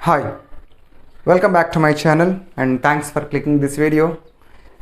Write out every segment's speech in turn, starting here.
Hi, welcome back to my channel and thanks for clicking this video.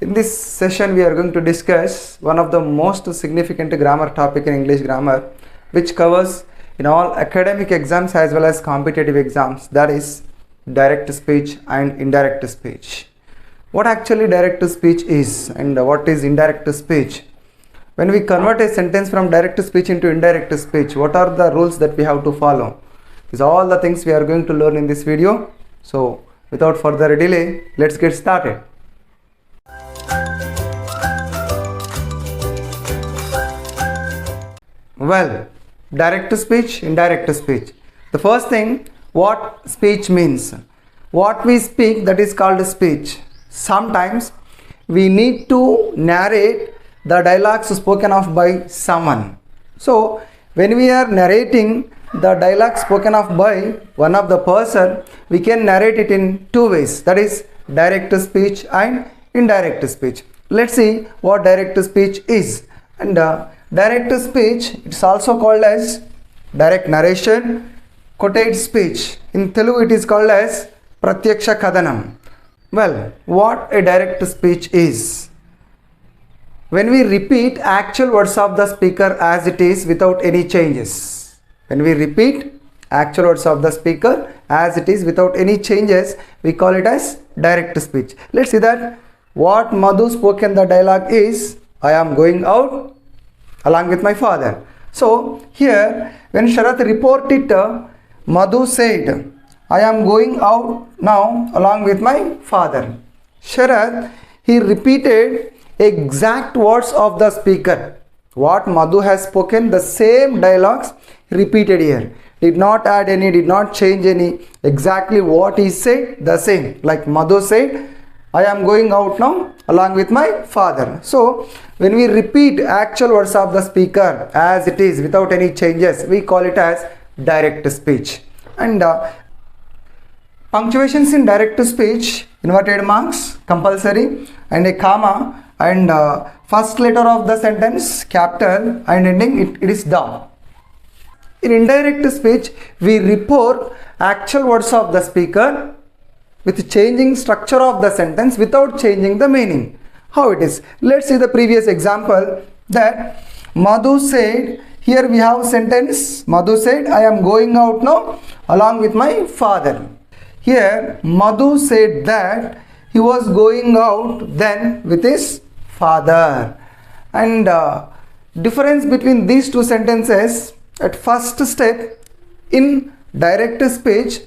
In this session we are going to discuss one of the most significant grammar topic in English grammar, which covers in all academic exams as well as competitive exams, that is direct speech and indirect speech. What actually direct speech is and what is indirect speech? When we convert a sentence from direct speech into indirect speech, what are the rules that we have to follow? These are all the things we are going to learn in this video. So without further delay, let's get started. Well, direct speech, indirect speech. The first thing, what speech means. What we speak, that is called speech. Sometimes we need to narrate the dialogues spoken of by someone. So when we are narrating the dialogue spoken of by one of the person, we can narrate it in two ways, that is direct speech and indirect speech. Let's see what direct speech is. And direct speech, it's also called as direct narration, quoted speech. In Telugu it is called as pratyaksha kadhanam. Well, what a direct speech is? When we repeat actual words of the speaker as it is without any changes. When we repeat actual words of the speaker as it is without any changes, we call it as direct speech. Let's see that what Madhu spoke in the dialogue is, I am going out along with my father. So here when Sharath reported, Madhu said, I am going out now along with my father. Sharath, he repeated exact words of the speaker. What Madhu has spoken, the same dialogues repeated here. Did not add any, did not change any. Exactly what he said, the same. Like Madhu said, I am going out now along with my father. So when we repeat actual words of the speaker as it is without any changes, we call it as direct speech. And punctuations in direct speech, inverted marks compulsory, and a comma, and first letter of the sentence capital, and ending it is the. In indirect speech, we report actual words of the speaker with changing structure of the sentence without changing the meaning. How it is? Let's see the previous example, that Madhu said, here we have sentence, Madhu said, I am going out now along with my father. Here Madhu said that he was going out then with his father. And difference between these two sentences, at first step in direct speech,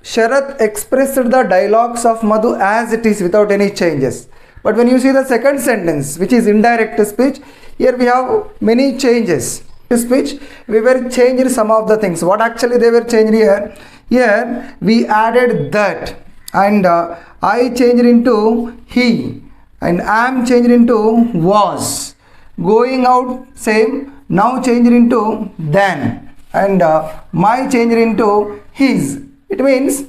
Sharath expressed the dialogues of Madhu as it is without any changes. But when you see the second sentence, which is indirect speech, here we have many changes. Speech, we were changed some of the things. What actually they were changed here? Here we added that, and I changed into he, and am changed into was. Going out same, now changed into then, and my changed into his. It means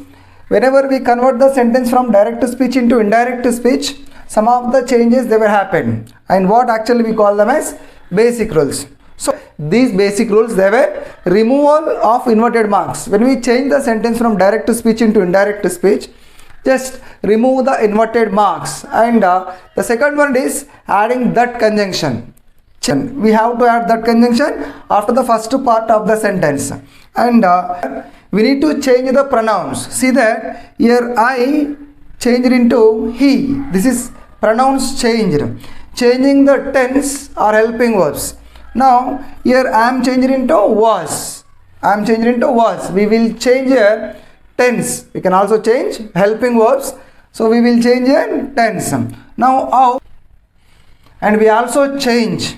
whenever we convert the sentence from direct speech into indirect speech, some of the changes they will happen, and what actually we call them as basic rules. So these basic rules, they were removal of inverted marks. When we change the sentence from direct speech into indirect speech, just remove the inverted marks, and the second one is adding that conjunction. We have to add that conjunction after the first part of the sentence, and we need to change the pronouns. See that here I changed into he. This is pronouns changed. Changing the tense or helping verbs. Now here I am changed into was. I am changed into was. We will change here tense. We can also change helping verbs. So we will change here tense. Now out, and we also change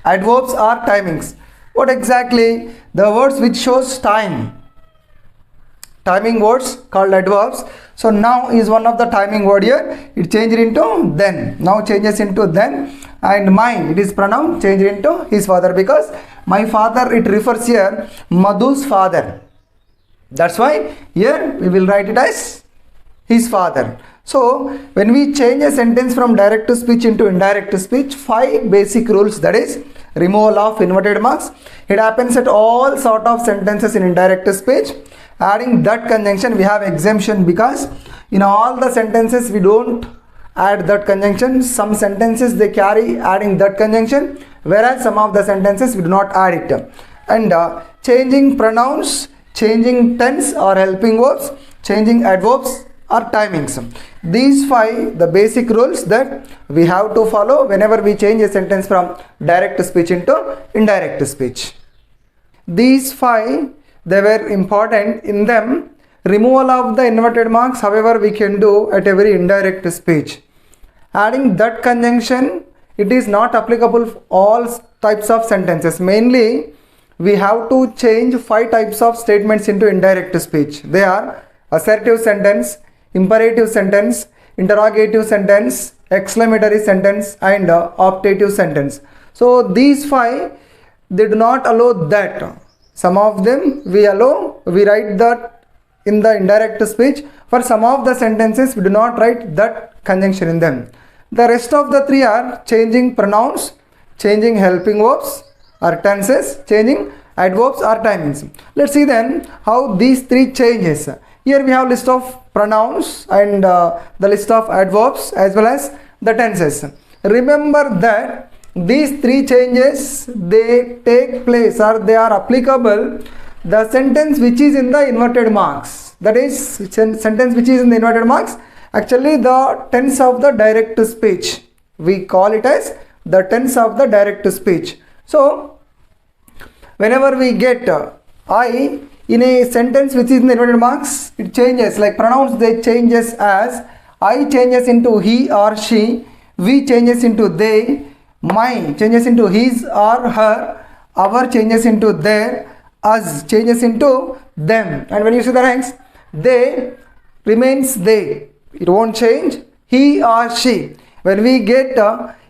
adverbs or timings. What exactly? The words which shows time. Timing words called adverbs. So now is one of the timing word here. It changed into then. Now changes into then. And my, it is pronoun changed into his father, because my father, it refers here Madhu's father. That's why here we will write it as his father. So when we change a sentence from direct speech into indirect speech, 5 basic rules, that is removal of inverted marks. It happens at all sort of sentences in indirect speech. Adding that conjunction, we have exemption, because in all the sentences we don't add that conjunction. Some sentences they carry adding that conjunction, whereas some of the sentences we do not add it. And changing pronouns, changing tense or helping verbs, changing adverbs or timings. These 5 the basic rules that we have to follow whenever we change a sentence from direct speech into indirect speech. These 5 they were important. In them, removal of the inverted marks, however, we can do at every indirect speech. Adding that conjunction, it is not applicable for all types of sentences. Mainly, we have to change 5 types of statements into indirect speech. They are assertive sentence, imperative sentence, interrogative sentence, exclamatory sentence, and optative sentence. So these 5 they do not allow that. Some of them we allow, we write that in the indirect speech. For some of the sentences we do not write that conjunction in them. The rest of the 3 are changing pronouns, changing helping verbs or tenses, changing adverbs or timings. Let's see then how these 3 changes. Here we have list of pronouns and the list of adverbs as well as the tenses. Remember that these 3 changes they take place or they are applicable the sentence which is in the inverted marks. That is, sentence which is in the inverted marks, actually the tense of the direct speech. We call it as the tense of the direct speech. So whenever we get I in a sentence which is in the inverted marks, it changes. Like pronouns, they changes as I changes into he or she, we changes into they, my changes into his or her, our changes into their, us changes into them. And when you see the next, they remains they, it won't change, he or she. When we get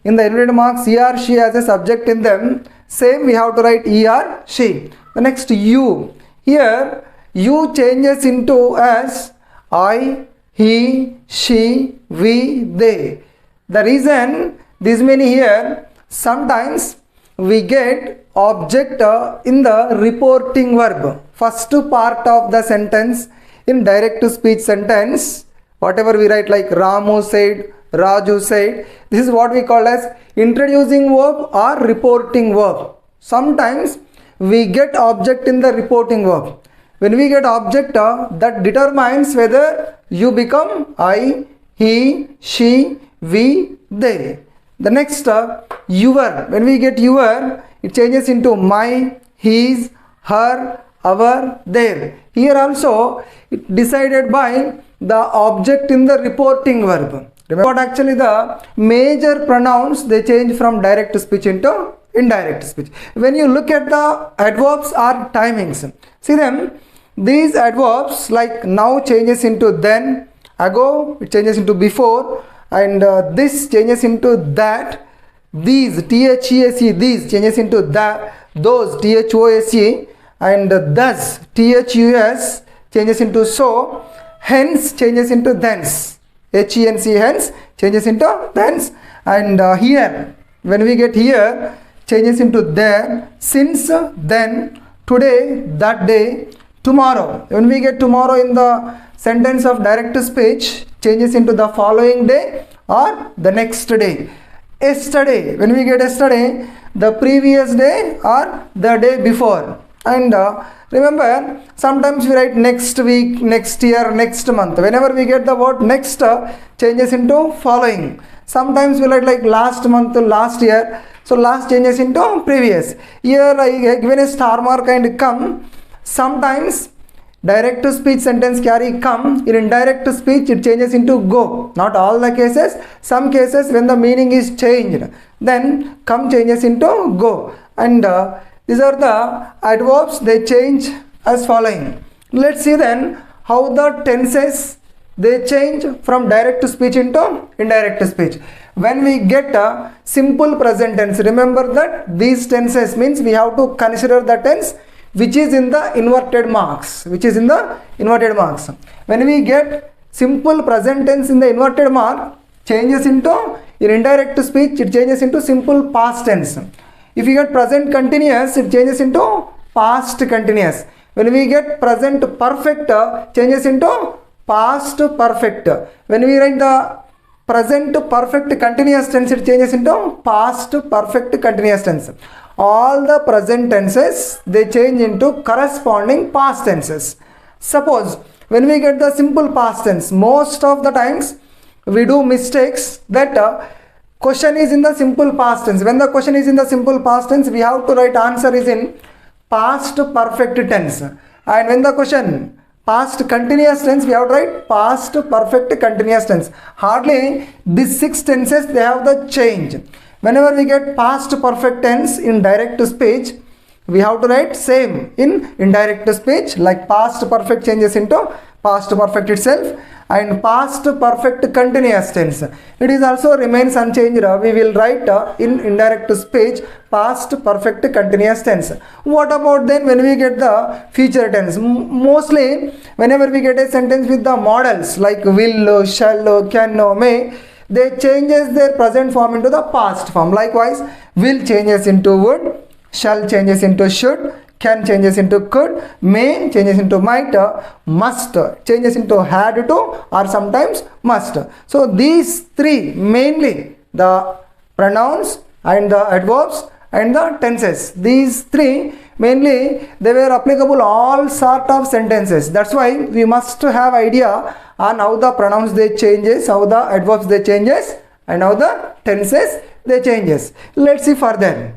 in the inverted marks he or she as a subject in them, same we have to write he or she. The next you, here you changes into as I, he, she, we, they. The reason this many here, sometimes we get object in the reporting verb. First part of the sentence in direct speech sentence, whatever we write like Ramu said, Raju said, this is what we call as introducing verb or reporting verb. Sometimes we get object in the reporting verb. When we get object, that determines whether you become I, he, she, we, they. The next your, when we get your, it changes into my, his, her, our, their. Here also it decided by the object in the reporting verb. Remember what actually the major pronouns they change from direct speech into indirect speech. When you look at the adverbs or timings, see them, these adverbs like now changes into then, ago it changes into before, and this changes into that, these these changes into that, those those, and thus thus changes into so, hence changes into thence, hence hence changes into thence, and here when we get here changes into there, since, then, today, that day, tomorrow. When we get tomorrow in the sentence of direct speech, changes into the following day or the next day. Yesterday, when we get yesterday, the previous day or the day before. And remember, sometimes we write next week, next year, next month. Whenever we get the word next, changes into following. Sometimes we write like last month, last year. So last changes into previous. Here I given a star mark and come. Sometimes direct speech sentence carry come. In indirect speech it changes into go. Not all the cases. Some cases when the meaning is changed, then come changes into go. And these are the adverbs, they change as following. Let's see then how the tenses they change from direct speech into indirect speech. When we get a simple present tense, remember that these tenses means we have to consider the tense which is in the inverted marks, When we get simple present tense in the inverted mark, changes into, in indirect speech it changes into simple past tense. If you get present continuous, it changes into past continuous. When we get present perfect, changes into past perfect. When we write the present perfect continuous tense, it changes into past perfect continuous tense. All the present tenses, they change into corresponding past tenses. Suppose when we get the simple past tense, most of the times we do mistakes that question is in the simple past tense. When the question is in the simple past tense, we have to write answer is in past perfect tense. And when the question past continuous tense, we have to write past perfect continuous tense. Hardly these 6 tenses, they have the change. Whenever we get past perfect tense in direct speech, we have to write same in indirect speech, like past perfect changes into past perfect itself, and past perfect continuous tense, it is also remains unchanged. We will write in indirect speech past perfect continuous tense. What about then when we get the future tense? Mostly whenever we get a sentence with the models like will, shall, can, may, they changes their present form into the past form. Likewise, will changes into would, shall changes into should, can changes into could, may changes into might, must changes into had to, or sometimes must. So these 3 mainly, the pronouns and the adverbs and the tenses, these 3 mainly, they were applicable all sort of sentences. That's why we must have idea on how the pronouns they changes, how the adverbs they changes, and how the tenses they changes. Let's see further.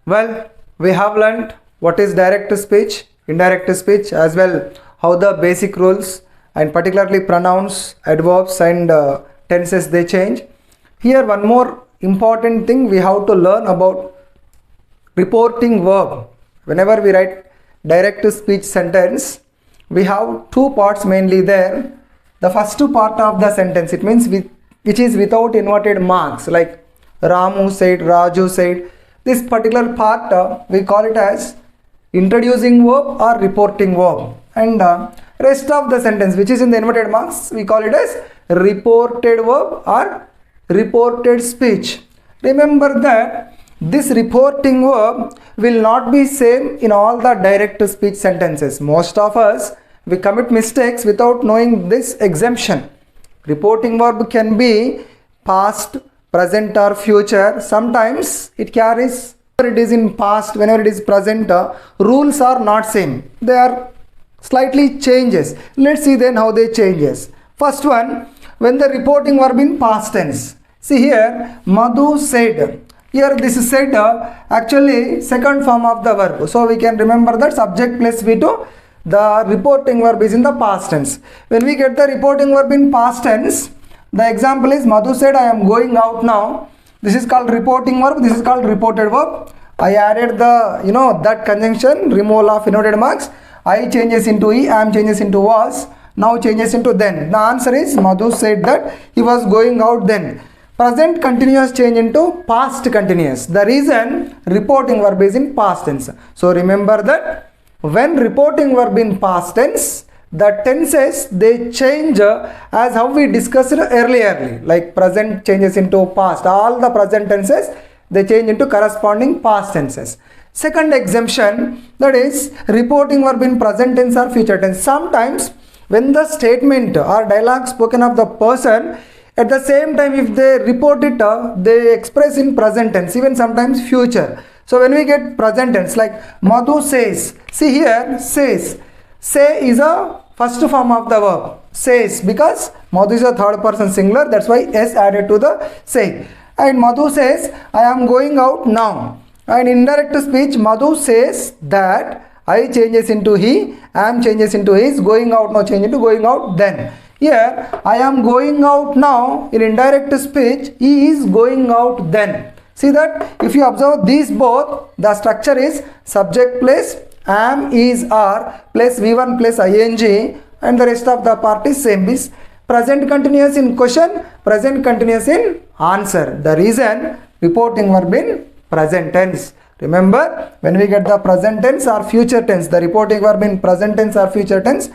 Well, we have learnt what is direct speech, indirect speech, as well how the basic rules and particularly pronouns, adverbs and tenses they change. Here one more important thing we have to learn about reporting verb. Whenever we write direct speech sentence, we have 2 parts mainly there. The first part of the sentence, it means which is without inverted marks, like Ramu said, Raju said. This particular part we call it as introducing verb or reporting verb, and rest of the sentence which is in the inverted marks, we call it as reported verb or reported speech. Remember that this reporting verb will not be same in all the direct speech sentences. Most of us, we commit mistakes without knowing this exemption. Reporting verb can be past, present or future. Sometimes it carries, whenever it is in past, whenever it is present, rules are not same, they are slightly changes. Let's see then how they changes. First one, when the reporting verb in past tense, see here Madhu said. Here this is said actually second form of the verb, so we can remember that subject plus V2, the reporting verb is in the past tense. When we get the reporting verb in past tense, the example is Madhu said I am going out now. This is called reporting verb, this is called reported verb. I added the that conjunction, removal of inverted marks. I changes into he, am changes into was, now changes into then. The answer is Madhu said that he was going out then. Present continuous change into past continuous. The reason reporting verb is in past tense. So remember that when reporting verb in past tense, the tenses they change as how we discussed earlier, like present changes into past. All the present tenses they change into corresponding past tenses. Second exemption, that is reporting verb in present tense or future tense. Sometimes when the statement or dialogue spoken of the person, at the same time if they report it, they express in present tense, even sometimes future. So when we get present tense like Madhu says, see here says, say is a first form of the verb, says, because Madhu is a third person singular, that's why s added to the say. And Madhu says I am going out now. And indirect speech, Madhu says that, I changes into he, am changes into his, going out now change into going out then. Here I am going out now, in indirect speech he is going out then. See that if you observe these both, the structure is subject plus am, is, are plus v1 plus ing, and the rest of the part is same, is present continuous in question, present continuous in answer. The reason reporting verb in present tense. Remember, when we get the present tense or future tense, the reporting verb in present tense or future tense,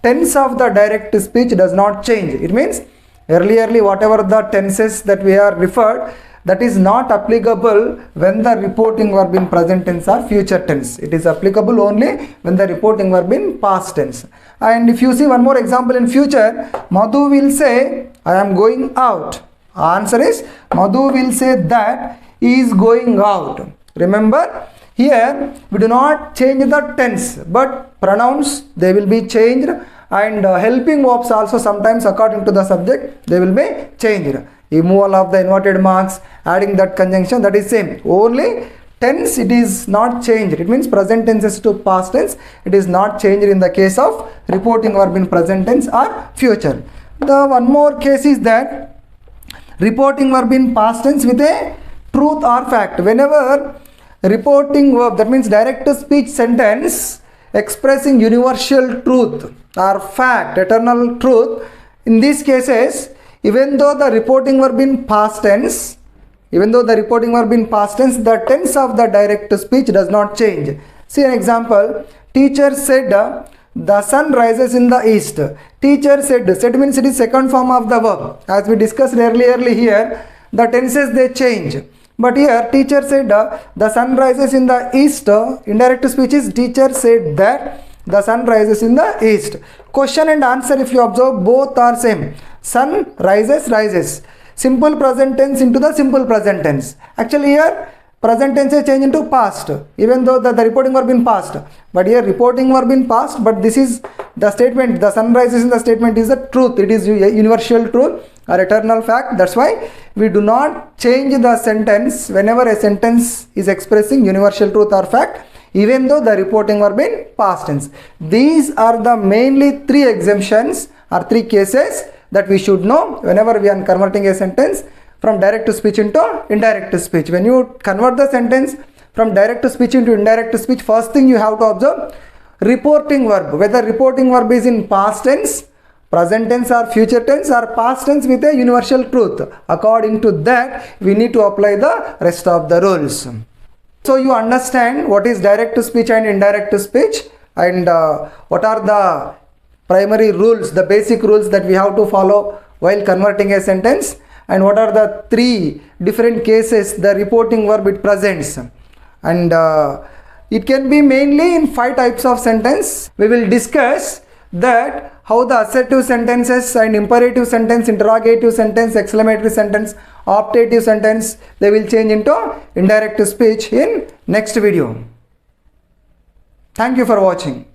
tense of the direct speech does not change. It means earlierly whatever the tenses that we are referred, that is not applicable when the reporting verb in present tense or future tense. It is applicable only when the reporting verb in past tense. And if you see one more example in future, Madhu will say, I am going out. Answer is, Madhu will say that he is going out. Remember, here we do not change the tense, but pronouns, they will be changed, and helping verbs also sometimes according to the subject, they will be changed. Removal of the inverted marks, adding that conjunction, that is same. Only tense, it is not changed. It means present tenses to past tense, it is not changed in the case of reporting verb in present tense or future. The one more case is that reporting verb in past tense with a truth or fact. Whenever reporting verb, that means direct speech sentence expressing universal truth or fact, eternal truth, in these cases, even though the reporting verb in past tense, the tense of the direct speech does not change. See an example. Teacher said, the sun rises in the east. Teacher said means it is second form of the verb. As we discussed earlier here, the tenses they change. But here teacher said, the sun rises in the east. Indirect speech is teacher said that the sun rises in the east. Question and answer, if you observe, both are same. Sun rises. Simple present tense into the simple present tense. Actually here present tense is changed into past, even though the reporting verb in past. But here reporting verb in past, but this is the statement, the sun rises in the statement is the truth. It is universal truth or eternal fact. That's why we do not change the sentence whenever a sentence is expressing universal truth or fact, even though the reporting verb in past tense. These are the mainly three exemptions or three cases that we should know whenever we are converting a sentence from direct speech into indirect speech. When you convert the sentence from direct speech into indirect speech, first thing you have to observe reporting verb, whether reporting verb is in past tense, present tense or future tense, or past tense with a universal truth. According to that, we need to apply the rest of the rules. So you understand what is direct speech and indirect speech, and what are the primary rules, the basic rules that we have to follow while converting a sentence, and what are the three different cases the reporting verb it presents. And it can be mainly in 5 types of sentence. We will discuss that how the assertive sentences and imperative sentence, interrogative sentence, exclamatory sentence, optative sentence, they will change into indirect speech in next video. Thank you for watching.